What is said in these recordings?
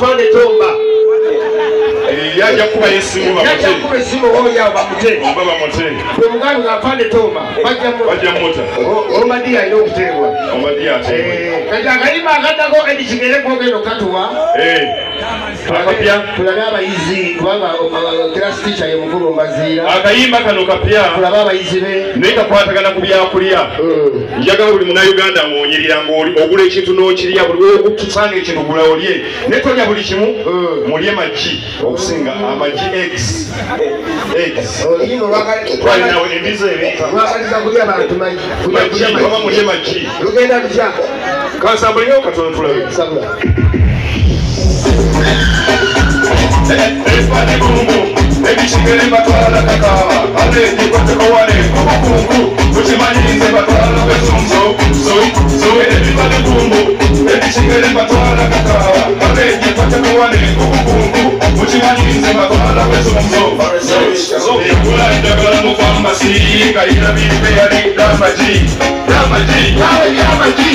Afande Tomba. Yaja kuba yesimu ba Yaja kuba yesimu oya ba mutego. Baba mutego. Mugambi Afande Tomba. Bajja mota. Omadia ino kutegwa. Omadia ategwa. Kaja kayima akatako edikigere kwogero katuwa. Akapya. Tulaba abayizi kubanga class teacher ye mukulu Mbazira. Akayimba kano kapya. Tulaba abayizi be. Neka kwatagana ku byakulya. Njagala buli muna Uganda ng'onyirira ng'oli ogula ekintu n'okirya buli okutusanga ekintu gula olye. Netonnya buli kimu mulye magi okusinga amagi eggs. Olino twali nawe embizo ebika. Wakaliza kulya abantu magi. Baba mulye magi. Lugenda tutya. Kansambulinga katono tulabe. Sabula. Espane bumbu, ebishigere batwala kakawa, aleti kwateko wale kubukungu, uchimanyize batwala besumso, so ebibale bumbu, ebishigere batwala kakawa, aleti kwateko wale kubukungu, uchimanyize batwala besumso, so ekula ndagala mu pharmacy, kaira bibe yali damaji, awe nyamaji,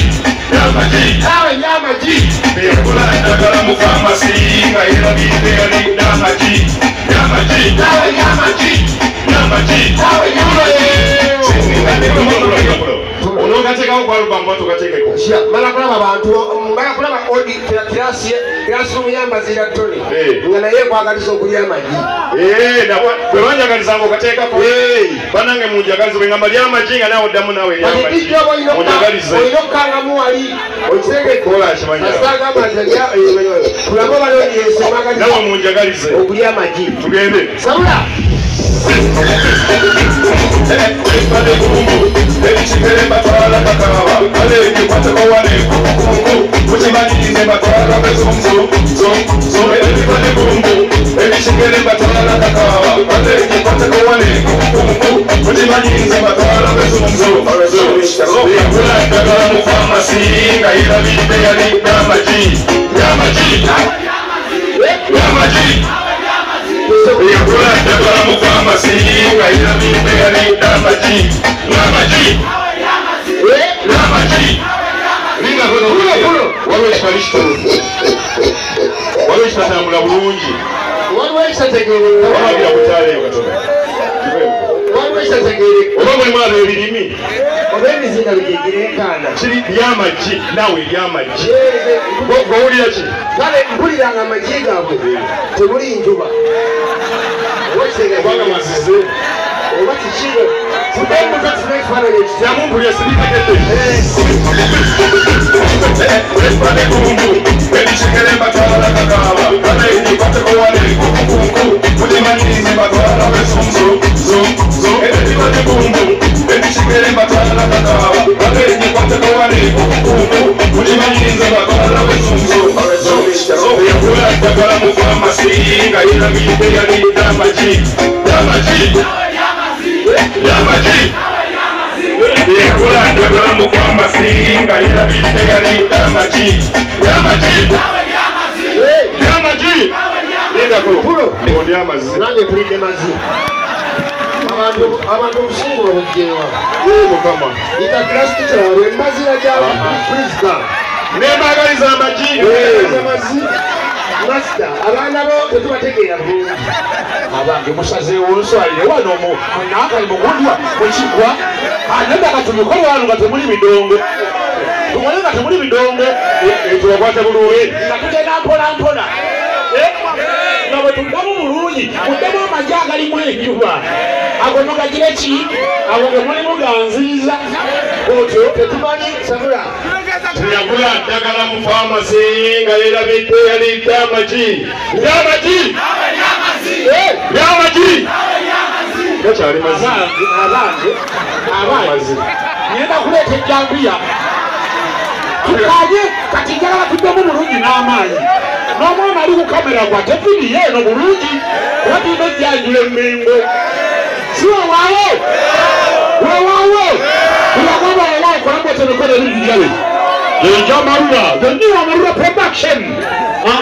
ekula ndagala mu pharmacy, kaira bibe yali Yamaji, unokateka ukwalubango tukateke kushia mala kulaba abantu mala kulaba odi kirasi muyambazira toni ngana ye kwagaliza okulya amaji na bwebanja galizango kateka ko banange mujagaliza bengamba lya amaji nga nawo damu nawe lya amaji mujagaliza oyokanga muwali oyisege kola kimanya asaga amaji kulaba balo yesemaga nawo mujagalize okulya amaji tugende sabula Ebishigere batwala kakawa, aleki kwateko wale kubukungu, uchimanyize batwala besumso, so ebibale bumbu. Ebishigere batwala kakawa, aleki kwateko wale kubukungu, uchimanyize batwala besumso, yakula ndagala mu pharmacy, ngaira bibe yali damaji. Yakula ndagala mu pharmacy, ngaira bibe yali damaji. Linga kuno walo ishtatambula bulungi waliwo ekitategeere wababira kutaleyo katono waliwo ekitategeere oba mulimu abo ebirimi oba emizinga bigegerenkana kiri byamagi nawe ebyamagi gowulira ki kale mpuliranga amagi gaabwe temuli njuba kubanga masize oba kikiro tubemuka tuna ekifaananyi yamumpulya sibitegedde espane bumbu ebishigere batwala kakawa kaleji kwateko wale kubukungu mulimanyize batwala besumso so ebibale bumbu ebishigere batwala kakawa kaleji kwateko wale kubukungu mulimanyize batwala besumso so yakula ndagala mu pharmacy ngaira bibe yali damaji yakula ndagala mu pharmacy ngaira bibe yali damaji Nenda kulo ndi amazi nange tulidde mazi abantu obusungulo bujjewa mukama ita class teacher wawe mazina gyawe prisca nembagaliza amaji amazi Master, abaana bo tetubategeera bulungi. Abange musazeewo nswalire wano naakali mugundwa mukigwa anenda katumikole wano nga temuli midongo tumale nga temuli midongo tubakwate bulungi nga tugenda mpolampola nga bwe tuddamu bulungi muddemu amagi agalimu enjuba ago nogagire ki ago ge mulimu ganziiza otyo tetumanyi sabula tuyagula ddagala mu pharmacy nga yerabidde yalidde amagi byamagi gakyali mazi abange ngenda kuleeta ejjambiya tukaye kati njagala tuddemu bulungi n'amaanyi n'omwana ali ku kamera gwa tevidiyo eno bulungi kuba tulina ejjanjula emmengo si wewaawo tuyagamba era okolabwa temikola ebinjale Enja Marura, the new Marura production.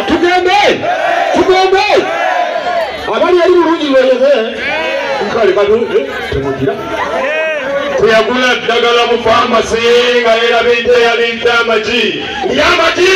Tugende. Abali ali bulungi lweleze. Nkali kadu temugira. Tuyagula ddagala mu pharmacy nga era binte yali amaji. Yamaji.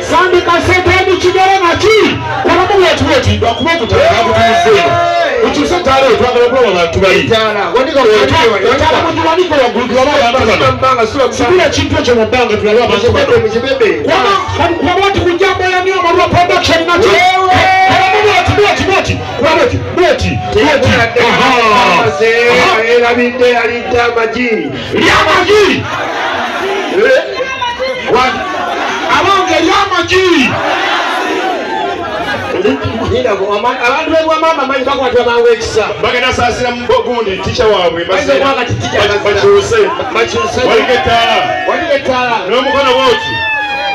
Sandi kasete ni chigere na chi. Kwa mungu wetu wetu ndo akumetu tarabu tumusema. Uchuse tare twangale kwa watu bali. Jana, wandika wajua. Tara mungu waniko wa gudu wa baba. Mbanga sura Sikula chintu cha mbanga tunalwa baba. Mjibebe. Kwa watu kujamba ya niyo marua production na chi. Boti. Era binde alita majini. Liamaji. Alonge liamaji. Abantu bewa mama manyi bakwata bawekisa. Bagenda sasira mbogundi ticha wabwe Baze kwanga ticha bachuse. Waliketala. N'omukono woti.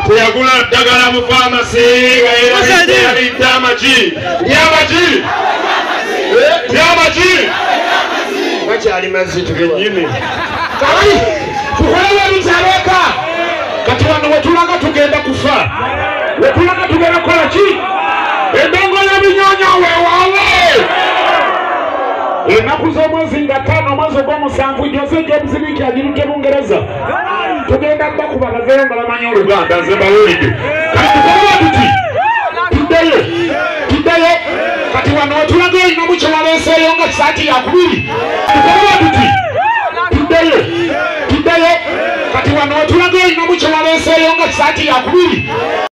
Teyagula ddagala mu pharmacy era alita maji. Liamaji. Liamaji. Bakyali mazitu nyine. Kali tukolera bizaleka. Kati wano wetulaga tugenda kufa. Wetulaga tugenda kola ki? Endongo ya binyanya wewawe. Enaku z'omwezi nga 5 mwezi gw'omusanvu Jose James Biki agiruke Bungereza. Tugenda bakuba kavera nga bamanyi Oluganda nze mbawulidde. Kati tukolera tuti. Tuddeyo. Kati wano wetulaga olina mu kye waleeseeyo nga saati ya 2. Tukolera tuti. Tuddeyo. Kati wano wetulaga olina mu kye waleeseeyo nga saati ya 2.